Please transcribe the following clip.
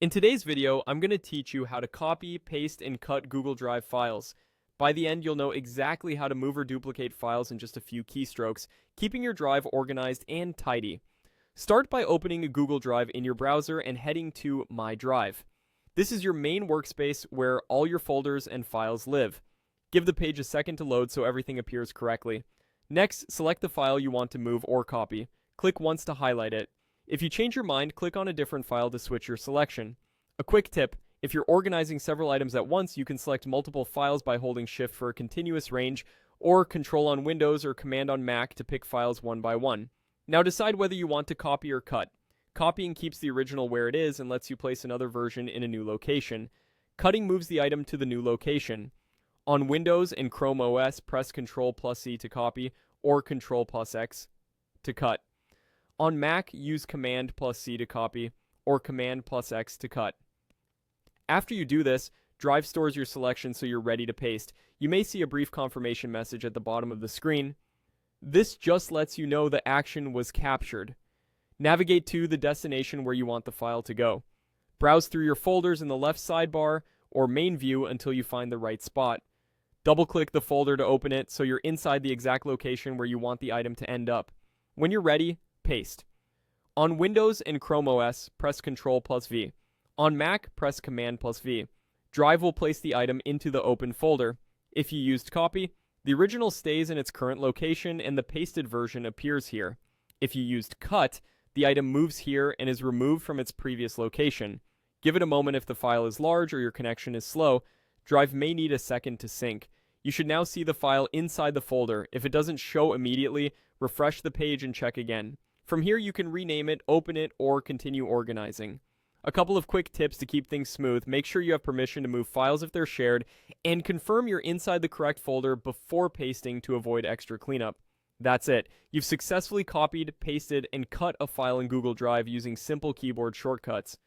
In today's video, I'm going to teach you how to copy, paste, and cut Google Drive files. By the end, you'll know exactly how to move or duplicate files in just a few keystrokes, keeping your drive organized and tidy. Start by opening a Google Drive in your browser and heading to My Drive. This is your main workspace where all your folders and files live. Give the page a second to load so everything appears correctly. Next, select the file you want to move or copy. Click once to highlight it. If you change your mind, click on a different file to switch your selection. A quick tip: if you're organizing several items at once, you can select multiple files by holding Shift for a continuous range, or Control on Windows or Command on Mac to pick files one by one. Now decide whether you want to copy or cut. Copying keeps the original where it is and lets you place another version in a new location. Cutting moves the item to the new location. On Windows and Chrome OS, press Ctrl+C to copy, or Ctrl+X to cut. On Mac, use Command+C to copy, or Command+X to cut. After you do this, Drive stores your selection so you're ready to paste. You may see a brief confirmation message at the bottom of the screen. This just lets you know the action was captured. Navigate to the destination where you want the file to go. Browse through your folders in the left sidebar or main view until you find the right spot. Double-click the folder to open it so you're inside the exact location where you want the item to end up. When you're ready, paste. On Windows and Chrome OS, press Ctrl+V. On Mac, press Command+V. Drive will place the item into the open folder. If you used copy, the original stays in its current location and the pasted version appears here. If you used cut, the item moves here and is removed from its previous location. Give it a moment if the file is large or your connection is slow. Drive may need a second to sync. You should now see the file inside the folder. If it doesn't show immediately, refresh the page and check again. From here, you can rename it, open it, or continue organizing. A couple of quick tips to keep things smooth: make sure you have permission to move files if they're shared, and confirm you're inside the correct folder before pasting to avoid extra cleanup. That's it. You've successfully copied, pasted, and cut a file in Google Drive using simple keyboard shortcuts.